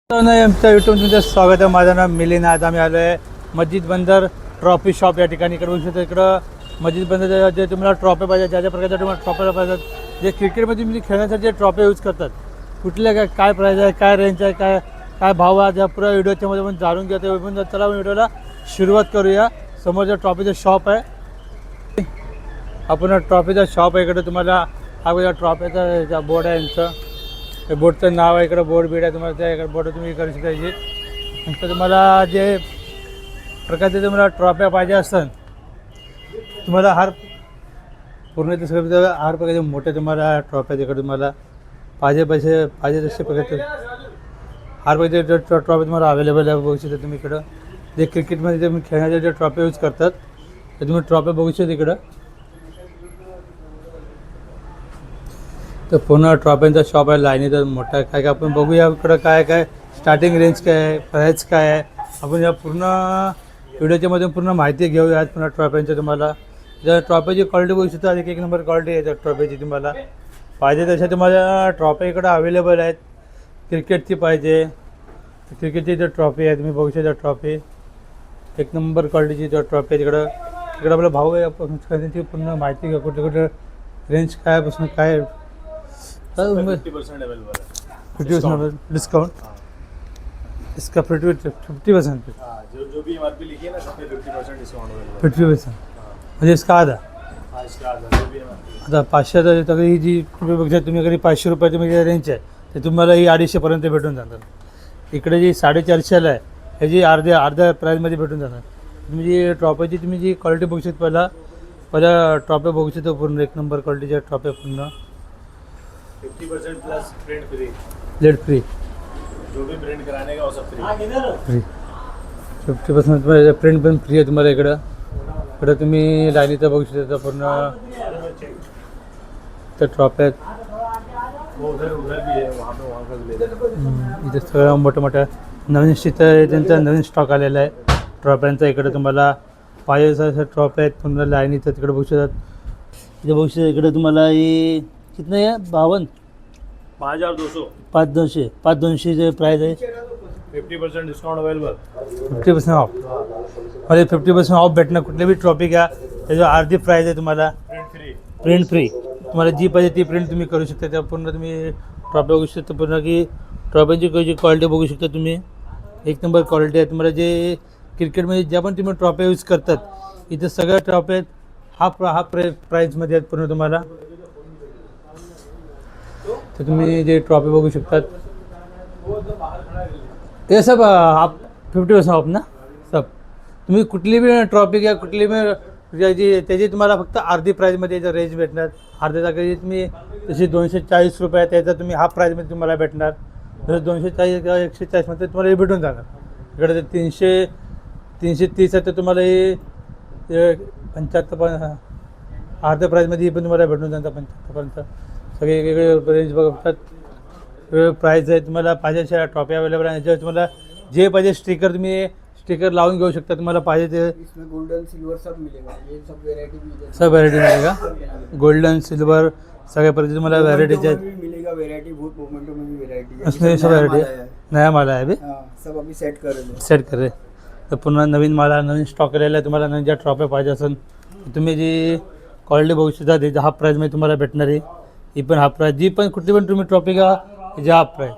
आमच्या यूट्यूब तुमचं स्वागत आहे. माझं नाव मिलिंद. आज आम्ही आलो आहे मस्जिद बंदर ट्रॉफी शॉप या ठिकाणी. इकडे बघू शकता, इकडं मस्जिद बंदर जे तुम्हाला ट्रॉफी पाहिजे, ज्या ज्या प्रकारच्या तुम्हाला ट्रॉफी पाहिजेत, जे क्रिकेटमध्ये तुम्ही खेळण्यासाठी जे ट्रॉफी यूज करतात, कुठल्या काय प्राईज आहे, काय रेंज आहे, काय भाव आहे, ज्या पुरा व्हिडिओच्या मध्ये पण जाणून घ्या. ते पण चला व्हिडिओला सुरुवात करूया. समोरच्या ट्रॉफीचं शॉप आहे. आपण ट्रॉफीचा शॉप आहे. इकडे तुम्हाला हा बघा ट्रॉफीचा बोर्ड आहे यांचं. हे बोर्डचं नाव आहे. इकडं बोर्ड बीड आहे. तुम्हाला त्या इकडे बोर्ड तुम्ही करू शकता. नंतर तुम्हाला जे प्रकारचे तुम्हाला ट्रॉफ्या पाहिजे असतात, तुम्हाला पूर्ण ते सगळं हार प्रकारचे मोठे तुम्हाला ट्रॉफ्या तिकडे तुम्हाला पाहिजे तसे प्रकारचे हार पाहिजे ट्रॉफी तुम्हाला अवेलेबल आहे. बघू शकता तुम्ही इकडं जे क्रिकेटमध्ये तुम्ही खेळण्याचे जे ट्रॉफी यूज करतात ते तुम्ही ट्रॉफी बघू शकता इकडं. तर पूर्ण ट्रॉफींचा शॉप आहे. लाईनीचा मोठा आहे. काय आपण बघूया इकडं काय स्टार्टिंग रेंज काय आहे, प्राईस काय आहे. आपण या पूर्ण व्हिडिओच्या मध्ये पूर्ण माहिती घेऊया. पूर्ण ट्रॉफींच्या तुम्हाला जर ट्रॉफीची क्वालिटी बघू शकता, एक नंबर क्वालिटी आहे त्या ट्रॉफीची. तुम्हाला पाहिजे तशा तुम्हाला ट्रॉफी इकडं अवेलेबल आहेत. क्रिकेटची पाहिजे क्रिकेटची जर ट्रॉफी आहे तुम्ही बघू शकता. ट्रॉफी एक नंबर क्वालिटीची जर ट्रॉफी आहे तिकडं आपला भाऊ आहे. आपण त्याची पूर्ण माहिती घ्या. कुठे रेंज काय पासून काय 50% डिस्काउंट इसका 50% जो भी एमआरपी लिखी है ना, सब पे 50% डिस्काउंट अवेलेबल 50% म्हणजे इसका आधा. इसका आधा जो भी एमआरपी आता 500 तर ही जी तुम्ही बघता, तुम्ही कधी 500 रुपयाची म्हणजे रेंज आहे ते तुम्हाला ही 250पर्यंत भेटून जाणार. इकडे जी 450ला आहे ह्याची अर्ध्या प्राईजमध्ये भेटून जाणार. तुम्ही जी ट्रॉफीची तुम्ही जी क्वालिटी बघू शकता, पहिला ट्रॉफी बघू शकतो. पूर्ण एक नंबर क्वालिटीच्या ट्रॉफी पूर्ण 50% plus print free. Let free जो भी प्रिंट कराने का वो सब फ्री. 50% प्रिंट पण फ्री आहे तुम्हाला. इकडं तुम्ही लाईनीचं बघू शकता. पूर्ण त्या ट्रॉफी आहेत. वो उधर भी है, वहाँ का भी ले लो. इथे सगळं मोठ्या नवीन त्यांचा नवीन स्टॉक आलेला आहे ट्रॉफ्यांचा. इकडे तुम्हाला पाहिजे असं ट्रॉफी आहेत. पूर्ण लाईनीचं तिकडे बघू शकतात. इथे बघू शकता. इकडे तुम्हाला ही कितना आहे 52 5200 5200 प्राइस आहे. 50% डिस्काउंट अवेलेबल. 50% ऑफ म्हणजे 50% ऑफ भेटणं. कुठली बी ट्रॉफी घ्या त्याची अर्धी प्राईज आहे तुम्हाला. प्रिंट फ्री तुम्हाला जी पाहिजे ती प्रिंट तुम्ही करू शकता. त्या पूर्ण तुम्ही ट्रॉफी बघू शकता. पूर्ण की ट्रॉफीची क्वालिटी बघू शकता तुम्ही. एक नंबर क्वालिटी आहे. तुम्हाला जे क्रिकेटमध्ये ज्या पण तुम्ही ट्रॉफी यूज करतात इथे सगळ्या ट्रॉफी आहेत. हा प्राईजमध्ये आहेत पूर्ण तुम्हाला. तर तुम्ही जे ट्रॉफी बघू शकतात ते सब आप 50% ऑफ ना सब. तुम्ही कुठली बी ट्रॉफी घ्या, कुठली बी त्याची तुम्हाला फक्त अर्धी प्राईजमध्ये रेंज भेटणार. अर्ध्या जागी तुम्ही जशी 240 रुपये त्याचा तुम्ही हाफ प्राईजमध्ये तुम्हाला भेटणार. जसं 240 किंवा 140मध्ये तुम्हाला हे भेटून जाणार. इकडे 330 आहे तर तुम्हाला हे 75 अर्ध्या प्राईजमध्ये ही पण तुम्हाला भेटून जाणार. 75पर्यंत सगळे वेगवेगळे रेंज बघतात. वेगवेगळे प्राईज आहे. तुम्हाला पाहिजे अशा ट्रॉफी अवेलेबल आहे. याच्यावर तुम्हाला जे पाहिजे स्टिकर लावून घेऊ शकता. तुम्हाला पाहिजे ते इसमें गोल्डन सिल्वर सब मिलेगा. ये सब वैरायटी मिलेगा. सब व्हरायटी मिळेगा. गोल्डन सिल्वर सगळ्या प्रकारचे तुम्हाला व्हरायटीचे आहेत. मिलेगा वैरायटी. बहुत मोमेंटो में भी वैरायटी है. उसमें सब व्हरायटी नया माल आहे अभी सब अभी सेट कर रहे हैं. सेट करे. तर पुन्हा नवीन माल नवीन स्टॉक केलेला आहे. तुम्हाला नवीन ज्या ट्रॉफी पाहिजे असेल तुम्ही जी क्वालिटी बघू शकता त्याच्या हाफ प्राईजमध्ये तुम्हाला भेटणार आहे. ही पण हाफ प्राईज. जी पण कुठली पण तुम्ही ट्रॉफी का जी हाफ प्राईज.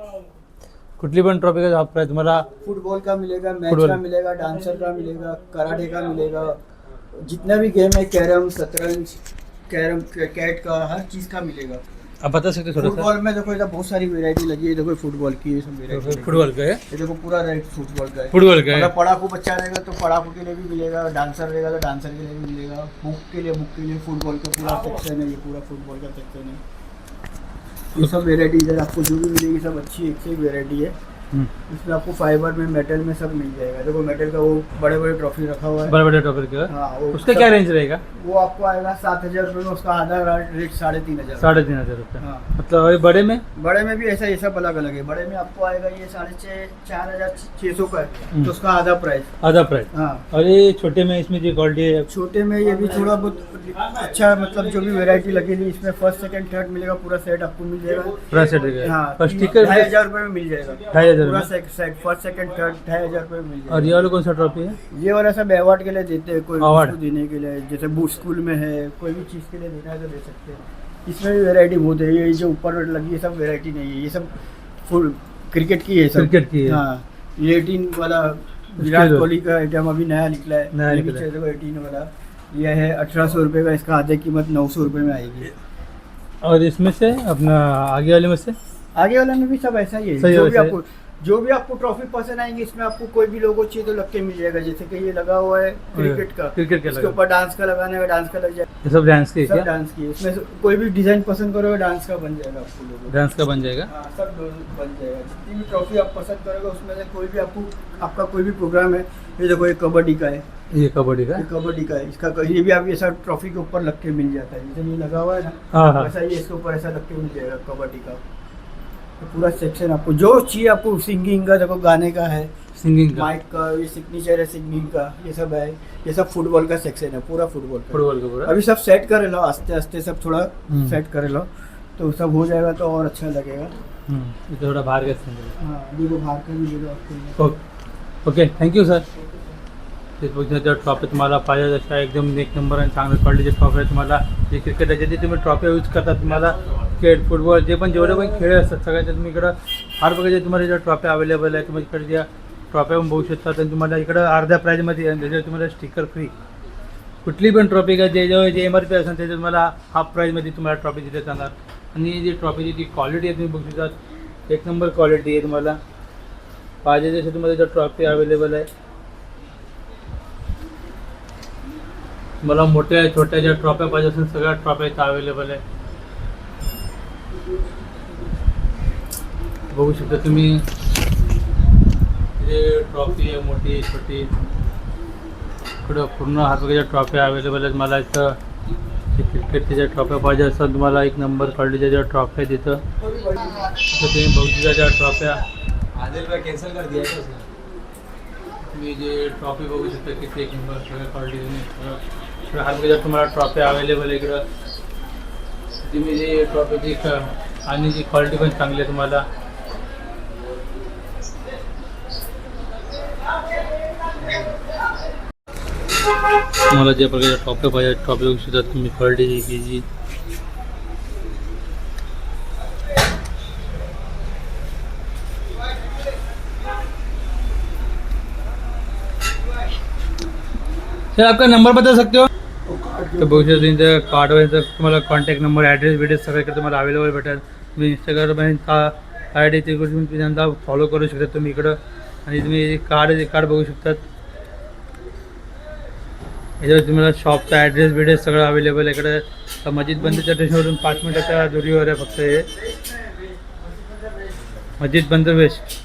कुठली पण ट्रॉफी का हाफ प्राईज तुम्हाला. फुटबॉल का मिलेगा, मैच का मिलेगा, डांसर का मिलेगा, कराटे का मिलेगा. जितना भी गेम है, कैरम, शतरंज, कैरम, क्रिकेट का हर चीज़ का मिलेगा. आप बता सकते थोड़ा सा. फुटबॉल में देखो इधर बहुत सारी वैरायटी लगी है. देखो फुटबॉल की ये सब वैरायटी. फुटबॉल का है. ये देखो पूरा रेट फुटबॉल का है. फुटबॉल का है. अगर पढ़ाकू बच्चा रहेगा तो पढ़ाकू के लिए भी मिलेगा. डांसर रहेगा तो डांसर के लिए भी मिलेगा. बुक के लिए फुटबॉल का पूरा सेक्शन है. ये पूरा फुटबॉल का सेक्शन है. ये सब वेराइटी इधर आपको जो भी मिलेगी सब अच्छी एक से एक वेराइटी है. इसमें आपको फाइबर में, मेटल में सब मिल जाएगा. देखो मेटल का वो बड़े बड़े ट्रॉफी रखा हुआ है. बड़े बड़े ट्रॉफी का. हाँ, वो उसका क्या रेंज रहेगा. वो आपको आएगा 7000 रुपये में. उसका आधा रेट 3500. 3500 रुपये. हाँ, मतलब ये बड़े में भी ऐसा ये सब अलग अलग है. बड़े में आपको आएगा ये 4600 का है. तो उसका आधा प्राइस. हाँ. और ये छोटे में इसमें जो क्वालिटी है. छोटे में ये भी थोड़ा बहुत अच्छा, मतलब जो भी वेरायटी लगेगी इसमें फर्स्ट सेकंड थर्ड मिलेगा. पूरा सेट आपको मिल जाएगा. पूरा सेट. हाँ, स्टिकर 2500 रुपये में मिल जाएगा. 2500 हजार पूरा में? सेट फर्स्ट सेकंड थर्ड 2,500 रुपये मिल और ये जाएगा। वाला कौन सा ट्रॉफी है? ये वाला सब अवार्ड के लिए देते हैं, कोई अवार्ड? उसको देने के लिए, जैसे बूट स्कूल में है, कोई भी चीज़ के लिए देना है तो दे सकते हैं। इसमें भी वैरायटी बहुत है, ये जो ऊपर लगी है सब वैरायटी नहीं है, ये सब फुल क्रिकेट की है सब। क्रिकेट की है। हाँ, ये 18 वाला विराट दो। कोहली का आइटम अभी नया निकला है, नया ये भी निकला है। चाहिए 18 वाला। ये है 1800 रुपये का, इसका आधे कीमत 900 रुपये में आएगी। और इसमें से अपना आगे वाले में से आगे वाला में भी सब ऐसा ही है, सही जो है, भी वैसे आपको जो भी आपको ट्रॉफी पसंद आएंगे, इसमें आपको कोई भी लोगो चाहिए तो लग के मिल जाएगा। जैसे कि ये लगा हुआ है क्रिकेट का, क्रिकेट के इसके लगा। ऊपर डांस का लगाने का, डांस का लग जाएगा, ये सब डांस की है सब क्या? डांस की है। इसमें से कोई भी डिजाइन पसंद करोगे डांस का बन जाएगा आपको लोगो। डांस का बन जाएगा। हाँ, सब बन जाएगा। जितनी भी ट्रॉफी आप पसंद करोगे उसमें से कोई भी आपका कोई भी प्रोग्राम है, ये देखो ये कबड्डी का है, ये कबड्डी का ये कबड्डी का है, इसका ये भी आप ये सब ट्रॉफी के ऊपर लग के मिल जाता है। जैसे ये लगा हुआ है ना, हाँ हाँ। वैसा ये इसके ऊपर ऐसा लग के मिल जाएगा कबड्डी का। तो पूरा सेक्शन आपको जो चाहिए, आपको सिंगिंग का देखो, गाने का है, सिंगिंग का, माइक का, ये सिग्नेचर है सिंगिंग का, ये सब है। ये सब फुटबॉल का सेक्शन है, पूरा फुटबॉल का। फुटबॉल का पूरा। अभी सब सेट कर लो, आस्ते आस्ते सब थोड़ा हम्म। सेट कर लो, तो सब हो जाएगा तो और अच्छा लगेगा। ये थोड़ा बाहर का सिंगल। हाँ, अभी वो बाहर का भी ले लो आपको। Okay, thank you sir. त्या ट्रॉफी तुम्हाला पाहिजे तशा एकदम एक नंबर आणि चांगल्या क्वालिटीचे ट्रॉफी आहे. तुम्हाला जे क्रिकेटाचे जे तुम्ही ट्रॉफी यूज करता, तुम्हाला क्रिकेट फुटबॉल जे पण जेवढे पण खेळ असतात सगळ्याच्या तुम्ही इकडं फार बघा, जे तुम्हाला ज्या ट्रॉफी अवेलेबल आहे तुम्ही इकडे ज्या ट्रॉफी पण बघू शकता. आणि तुम्हाला इकडं अर्ध्या प्राईजमध्ये आणि त्याच्यावर तुम्हाला स्टिकर फ्री. कुठली पण ट्रॉफी का जे MRP असेल त्याच्यात तुम्हाला हाफ प्राईजमध्ये तुम्हाला ट्रॉफी दिली जाणार. आणि जी ट्रॉफीची जी क्वालिटी आहे तुम्ही बघू शकता, एक नंबर क्वालिटी आहे. तुम्हाला पाहिजे जसे तुम्हाला ज्या ट्रॉफी अवेलेबल आहे. मला मोठ्या छोट्या ज्या ट्रॉफ्या पाहिजे असेल सगळ्या ट्रॉफ्या इथं अवेलेबल आहे. बघू शकता तुम्ही, जे ट्रॉफी आहे मोठी छोटी, इकडं पूर्ण हातच्या ट्रॉफ्या अवेलेबल आहेत. मला इथं जे क्रिकेटच्या ज्या ट्रॉफ्या पाहिजे असतात तुम्हाला एक नंबर क्वालिटीच्या ज्या ट्रॉफ्या आहेत तिथं तुम्ही बघू शकता. ज्या ट्रॉफ्या कैंसिल कर दिया है तुम्ही जे ट्रॉफी बघू शकता किती एक नंबर सगळ्या क्वालिटीने हातच्या तुम्हाला ट्रॉफी अवेलेबल आहे. इकडं तुम्ही जे ट्रॉफीची आणि जी क्वालिटी पण चांगली आहे. तुम्हाला तुम्हाला ज्या प्रकारच्या ट्रॉफी पाहिजे ट्रॉफी बघू शकता तुम्ही. क्वालिटी जी सर आपका नंबर बता सकते हो? तर बघू शकता तुमच्या कार्डवर तुम्हाला कॉन्टॅक्ट नंबर ॲड्रेस सगळं इकडे तुम्हाला अवेलेबल भेटेल. तुम्ही इंस्टाग्राम आय डी ते तुम्ही त्यांना फॉलो करू शकता तुम्ही इकडं. आणि तुम्ही कार्ड बघू शकतात. याच्यावर तुम्हाला शॉपचा ॲड्रेस सगळं अवेलेबल आहे. इकडं मस्जिद बंदरच्या स्टेशनवरून 5 मिनिटाच्या दुरीवर आहे फक्त हे मस्जिद बंदर वेस्ट.